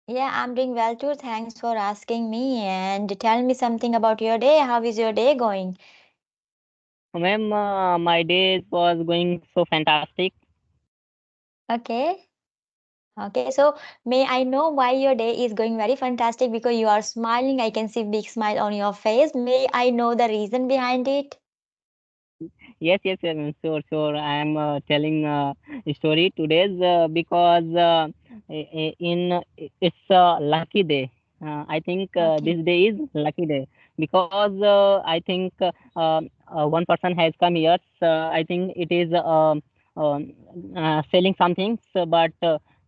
Yeah, I'm doing well too. Thanks for asking me and tell me something about your day. How is your day going? Ma'am, my day was going so fantastic. Okay. Okay, so may I know why your day is going very fantastic because you are smiling. I can see big smile on your face. May I know the reason behind it? Yes, ma'am. Sure. I am telling a story today's because it's a lucky day. I think Okay. this day is lucky day because I think one person has come here. So I think it is selling something. So, but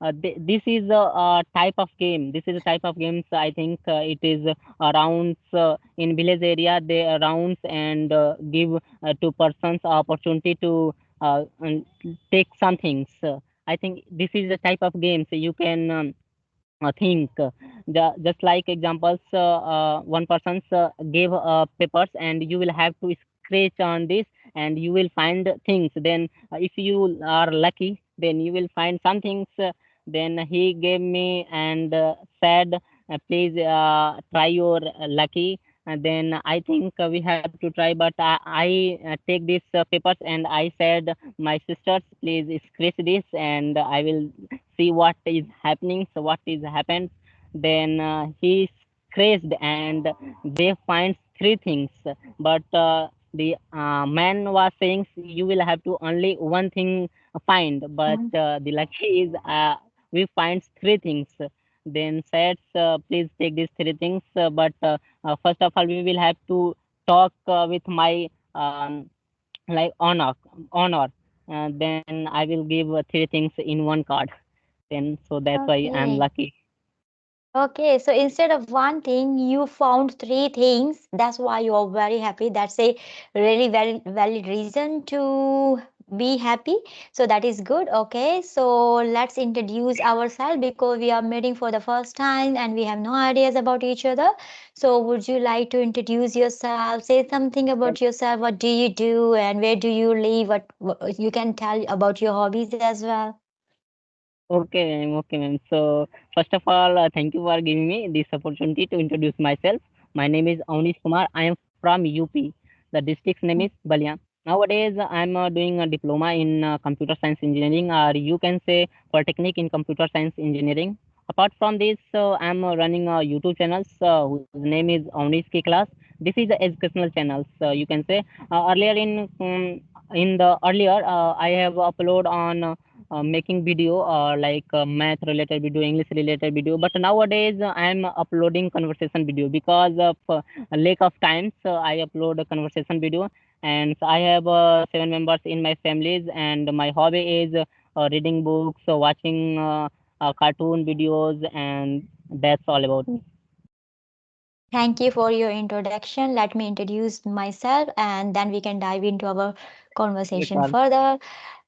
this is a type of game. This is a type of games. I think it is rounds in village area. They rounds and give to persons opportunity to take some things. I think this is a type of games you can think. Just like examples, one person's gave papers and you will have to scratch on this and you will find things. Then if you are lucky, then you will find some things. Then he gave me and said, please try your lucky. And then I think we have to try, but I take these papers and I said, my sisters, please scratch this and I will see what is happening. So what is happened? Then he scratched and they find three things. But the man was saying you will have to only one thing find. But Mm. the lucky is we find three things. Then said, please take these three things. But first of all, we will have to talk with my like honor. Then I will give three things in one card. Then so that's why I'm Okay. lucky. Okay, so instead of one thing, you found three things. That's why you are very happy. That's a really very valid reason to be happy. So that is good. Okay, so let's introduce ourselves because we are meeting for the first time and we have no ideas about each other. So would you like to introduce yourself? Say something about yourself. What do you do and where do you live? What you can tell about your hobbies as well. Okay, ma'am. So first of all, thank you for giving me this opportunity to introduce myself. My name is Avnish Kumar. I am from UP. The district's name is Balian. Nowadays, I'm doing a diploma in computer science engineering, or you can say polytechnic in computer science engineering. Apart from this, I'm running a YouTube channel whose name is Avnish K Class. This is a educational channel. You can say earlier in the earlier I have upload on making video like math related video, English related video. But nowadays I'm uploading conversation video because of lack of time. So I upload a conversation video, and I have 7 members in my families, and my hobby is reading books, watching cartoon videos, and that's all about me. Thank you for your introduction. Let me introduce myself and then we can dive into our Yes, conversation all. further.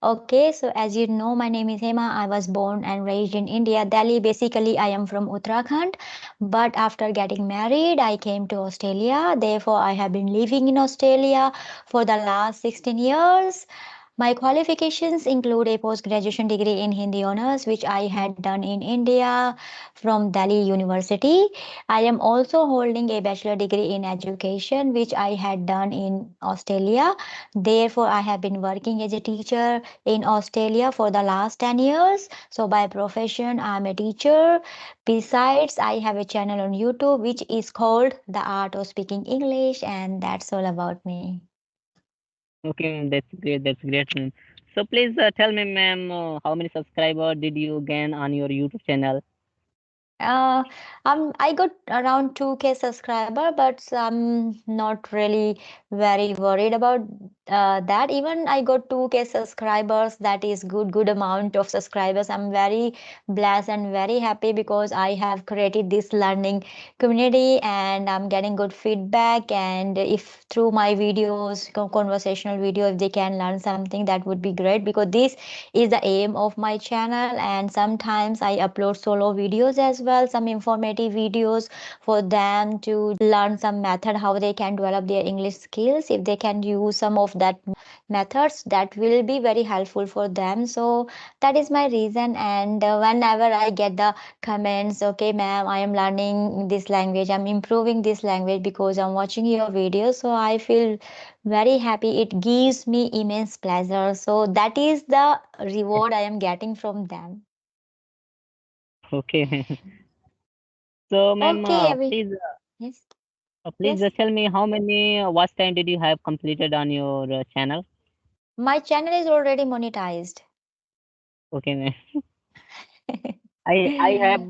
Okay, so as you know, my name is Hema. I was born and raised in India, Delhi. Basically, I am from Uttarakhand. But after getting married, I came to Australia. Therefore, I have been living in Australia for the last 16 years. My qualifications include a post graduation degree in Hindi honors, which I had done in India from Delhi University. I am also holding a bachelor degree in education, which I had done in Australia. Therefore, I have been working as a teacher in Australia for the last 10 years. So, by profession, I'm a teacher. Besides, I have a channel on YouTube which is called The Art of Speaking English, and that's all about me. Okay, ma'am, that's great. That's great, ma'am. So please tell me, ma'am, how many subscribers did you gain on your YouTube channel? Uh, I got around 2K subscriber, but I'm not really very worried about that. Even I got 2K subscribers, that is good amount of subscribers. I'm very blessed and very happy because I have created this learning community and I'm getting good feedback. And if through my videos, conversational video, if they can learn something, that would be great because this is the aim of my channel. And sometimes I upload solo videos as well, some informative videos for them to learn some method how they can develop their English skills if they can use some of that methods that will be very helpful for them. So that is my reason. And whenever I get the comments, okay ma'am, I am learning this language, I'm improving this language because I'm watching your videos, so I feel very happy. It gives me immense pleasure. So that is the reward I am getting from them. Okay. So, ma'am, Okay, every yes, please yes. tell me how many watch time did you have completed on your channel? My channel is already monetized. Okay, ma'am. I have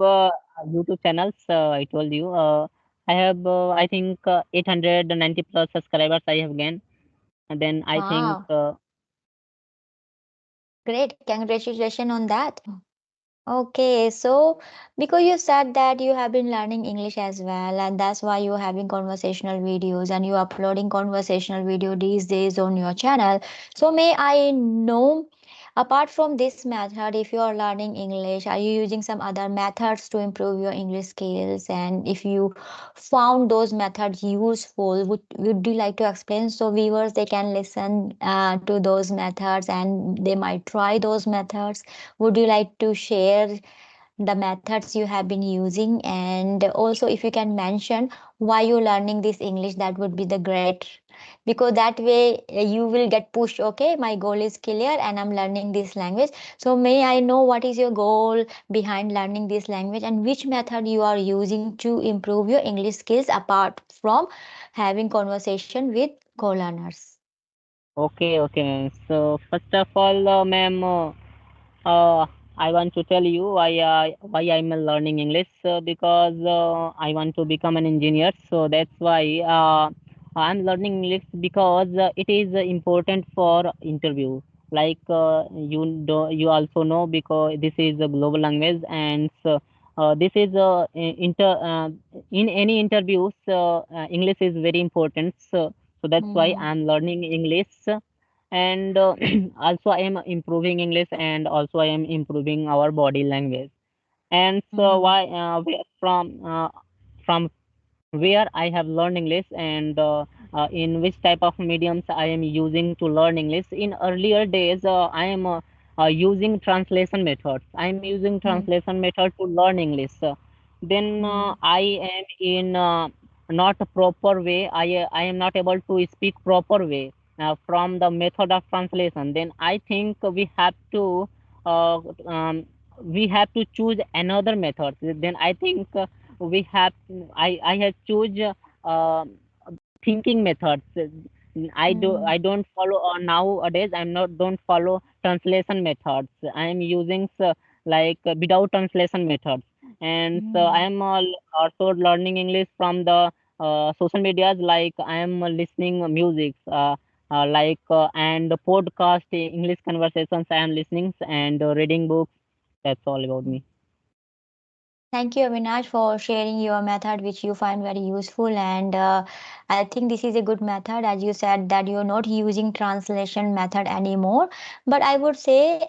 YouTube channels. I told you. I have I think 890 plus subscribers I have gained. And then I think Wow, great. Congratulations on that. Okay, so because you said that you have been learning English as well, and that's why you're having conversational videos and you're uploading conversational video these days on your channel. So may I know, apart from this method, if you are learning English, are you using some other methods to improve your English skills? And if you found those methods useful, would you like to explain so viewers they can listen to those methods and they might try those methods? Would you like to share the methods you have been using? And also, if you can mention why you're learning this English, that would be the great. Because that way you will get pushed. Okay, my goal is clear and I'm learning this language. So, may I know what is your goal behind learning this language and which method you are using to improve your English skills apart from having conversation with co learners? okay, okay, ma'am. So first of all, ma'am, I want to tell you why I'm learning English because I want to become an engineer. So that's why I'm learning English because it is important for interview. Like you also know because this is a global language and so, this is in any interviews English is very important. So that's why Hmm. I'm learning English and also I am improving English and also I am improving our body language. And so Hmm. why from where I have learned English and in which type of mediums I am using to learn English. In earlier days, I am using translation methods. I am using Hmm. translation method to learn English. Then Hmm. I am in not a proper way. I am not able to speak proper way from the method of translation. Then I think uh, um, we have to choose another method. Then I think we have I have choose uh, thinking methods. Hmm. I don't follow nowadays I'm not don't follow translation methods. I am using without translation methods. And so I Hmm. am also learning English from the social medias. Like I am listening music and podcast English conversations I am listening and reading books. That's all about me. Thank you, Avinash, for sharing your method, which you find very useful. And I think this is a good method, as you said that you're not using translation method anymore. But I would say,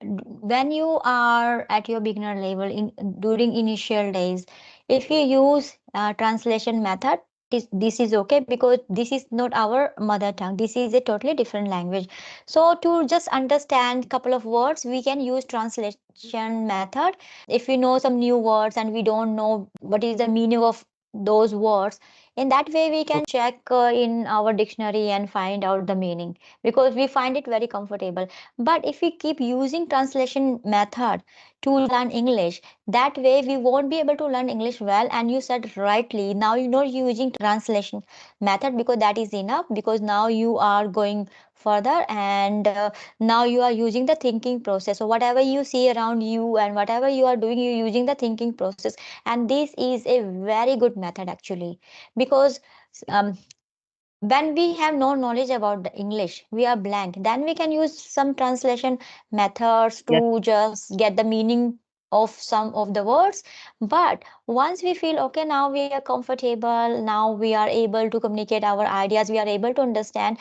when you are at your beginner level in during initial days, if you use translation method, this is okay because this is not our mother tongue. This is a totally different language. So to just understand couple of words, we can use translation method. If we know some new words and we don't know what is the meaning of those words, in that way we can check in our dictionary and find out the meaning because we find it very comfortable. But if we keep using translation method to learn English, that way we won't be able to learn English well. And you said rightly, now you're not using translation method because that is enough, because now you are going further and now you are using the thinking process. So whatever you see around you and whatever you are doing, you're using the thinking process. And this is a very good method actually, because um, when we have no knowledge about the English, we are blank, then we can use some translation methods Yes. to just get the meaning of some of the words. But once we feel okay, now we are comfortable, now we are able to communicate our ideas, we are able to understand,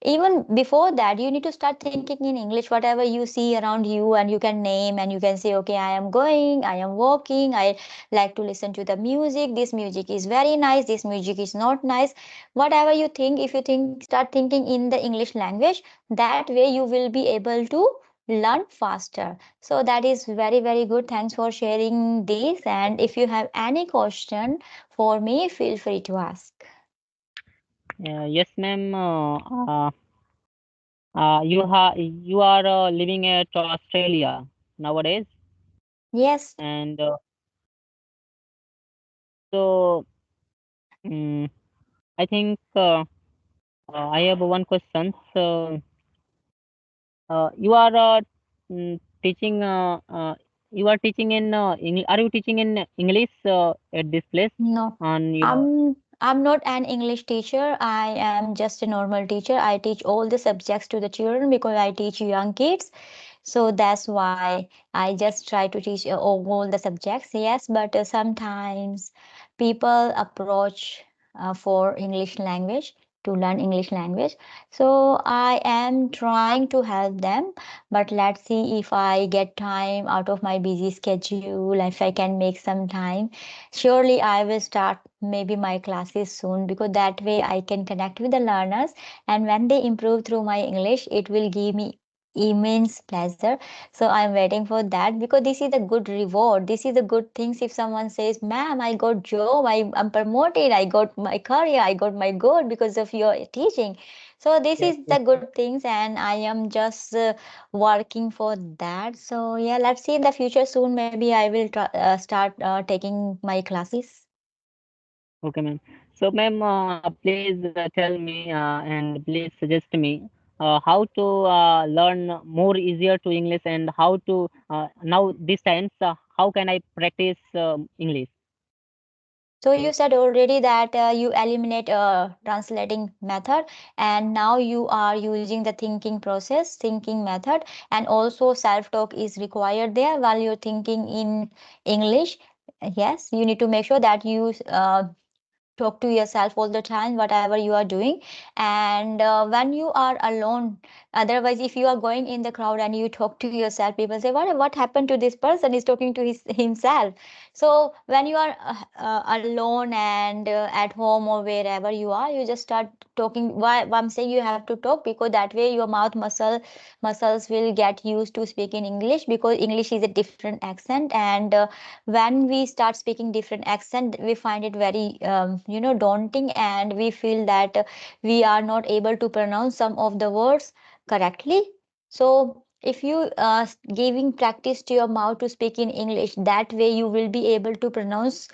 Even before that, you need to start thinking in English, whatever you see around you, and you can name and you can say, okay, I am going, I am walking, I like to listen to the music, this music is very nice, this music is not nice. Whatever you think, if you think, start thinking in the English language, that way you will be able to learn faster. So that is very, very good. Thanks for sharing this. And if you have any question for me, feel free to ask. Yes, ma'am. You are living at Australia nowadays, Yes. and so um, I think I have one question. So you are teaching. You are teaching in Are you teaching in English at this place No, on your? I'm not an English teacher. I am just a normal teacher. I teach all the subjects to the children because I teach young kids. So that's why I just try to teach all the subjects. Yes, but sometimes people approach for English language to learn English language. So I am trying to help them, but let's see if I get time out of my busy schedule, if I can make some time. Surely I will start maybe my classes soon because that way I can connect with the learners, and when they improve through my English, it will give me immense pleasure. So I'm waiting for that because this is a good reward. This is a good things if someone says, ma'am, I got job, I'm promoted, I got my career, I got my goal because of your teaching. So this Yes, is yes, the good things, and I am just working for that. So yeah, let's see in the future soon. Maybe I will start taking my classes. okay, ma'am. So, ma'am, please tell me and please suggest me how to learn more easier to English and how to now this times how can I practice English? So you said already that you eliminate translating method, and now you are using the thinking process, thinking method, and also self-talk is required there while you're thinking in English. Yes, you need to make sure that you talk to yourself all the time whatever you are doing. And when you are alone, otherwise if you are going in the crowd and you talk to yourself, people say, what happened to this person, is talking to himself. So when you are alone and at home or wherever you are, you just start talking. Why I'm saying you have to talk, because that way your muscles will get used to speak in English, because English is a different accent. And when we start speaking different accent, we find it very daunting, and we feel that we are not able to pronounce some of the words correctly. So if you giving practice to your mouth to speak in English, that way you will be able to pronounce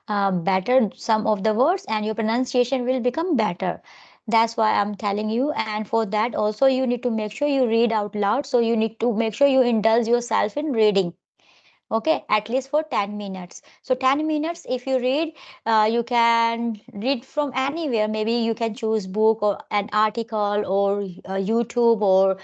better some of the words, and your pronunciation will become better. That's why I'm telling you. And for that also, you need to make sure you read out loud. So you need to make sure you indulge yourself in reading. Okay, at least for 10 minutes. So 10 minutes, if you read, you can read from anywhere. Maybe you can choose book or an article, or YouTube, or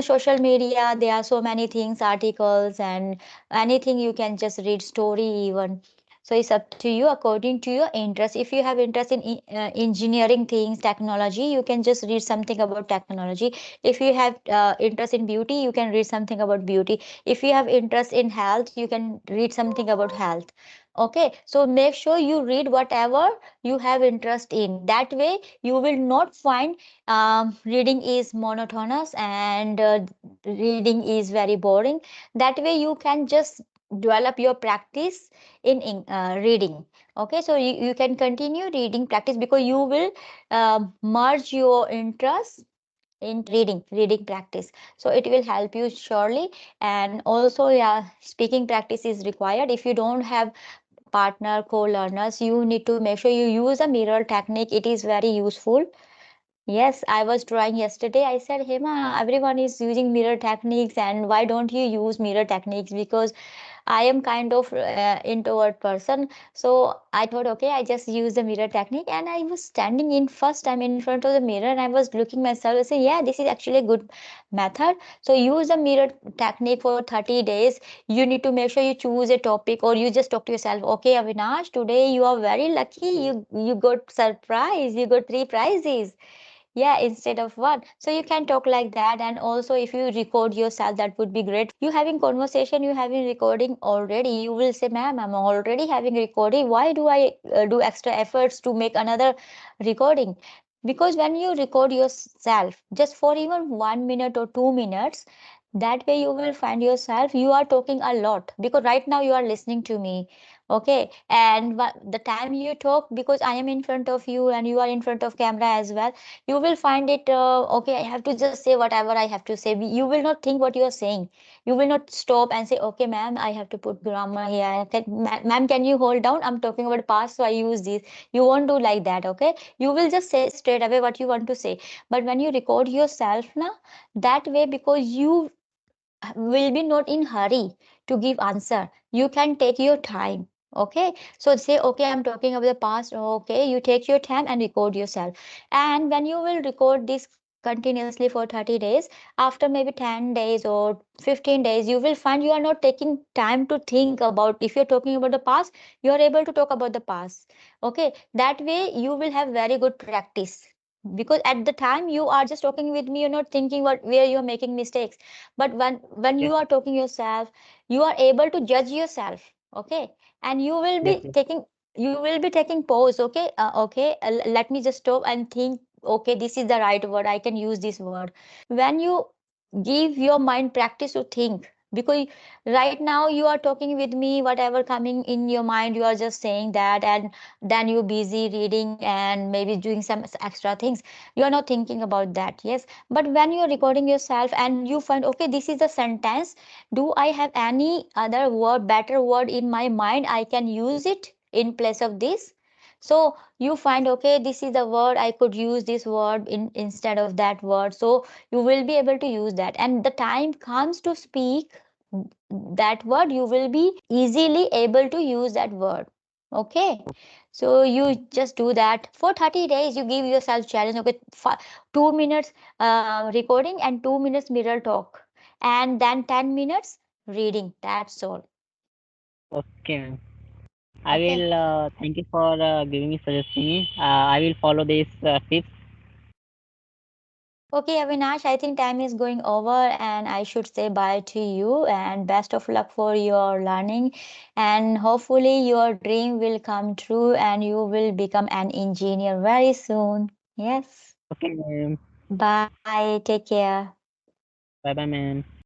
social media. There are so many things, articles and anything. You can just read story even. So it's up to you according to your interest. If you have interest in engineering things, technology, you can just read something about technology. If you have interest in beauty, you can read something about beauty. If you have interest in health, you can read something about health. Okay, so make sure you read whatever you have interest in. That way you will not find reading is monotonous, and reading is very boring. That way you can just develop your practice in reading. Okay, so you can continue reading practice, because you will merge your interest in reading practice. So it will help you surely. And also, yeah, speaking practice is required. If you don't have partner co-learners, you need to make sure you use a mirror technique. It is very useful. Yes, I was drawing yesterday. I said, Hema, everyone is using mirror techniques, and why don't you use mirror techniques? Because I am kind of introvert person. So I thought, okay, I just use the mirror technique. And I was standing in first time in front of the mirror, and I was looking myself and say, yeah, this is actually a good method. So use the mirror technique for 30 days. You need to make sure you choose a topic, or you just talk to yourself, okay, Avinash, today you are very lucky. You got surprise. You got three prizes. Yeah, instead of one. So you can talk like that. And also, if you record yourself, that would be great. You having conversation, you having recording already. You will say, ma'am, I'm already having recording. Why do I do extra efforts to make another recording? Because when you record yourself, just for even 1 minute or 2 minutes, that way you will find yourself, you are talking a lot. Because right now you are listening to me. Okay. And the time you talk, because I am in front of you and you are in front of camera as well, you will find it okay, I have to just say whatever I have to say. You will not think what you are saying. You will not stop and say, okay ma'am, I have to put grammar here. Ma'am, can you hold down, I'm talking about past, so I use this. You won't do like that. Okay, you will just say straight away what you want to say. But when you record yourself now, that way, because you will be not in hurry to give answer, you can take your time. Okay, so say, okay, I'm talking about the past. Okay, you take your time and record yourself. And when you will record this continuously for 30 days, after maybe 10 days or 15 days, you will find you are not taking time to think about. If you're talking about the past, you are able to talk about the past. Okay, that way you will have very good practice. Because at the time you are just talking with me, you're not thinking what where you're making mistakes. But when Yes, you are talking yourself, you are able to judge yourself. Okay, and you will yes, be yes. taking, you will be taking pause. Okay, okay, let me just stop and think. Okay, this is the right word, I can use this word. When you give your mind practice to think, because right now you are talking with me, whatever coming in your mind, you are just saying that, and then you busy reading and maybe doing some extra things. You are not thinking about that. Yes, but when you are recording yourself and you find, okay, this is the sentence, do I have any other word, better word in my mind, I can use it in place of this. So you find, okay, this is the word, I could use this word instead of that word. So you will be able to use that, and the time comes to speak that word, you will be easily able to use that word. Okay, so you just do that for 30 days. You give yourself challenge. Okay, 2 minutes recording and 2 minutes mirror talk, and then 10 minutes reading. That's all. Okay, ma'am. I Okay. will thank you for giving me suggesting me. I will follow these tips. Okay, Avinash, I think time is going over and I should say bye to you, and best of luck for your learning. And hopefully, your dream will come true and you will become an engineer very soon. Yes. Okay, ma'am. Bye. Take care. Bye bye, ma'am.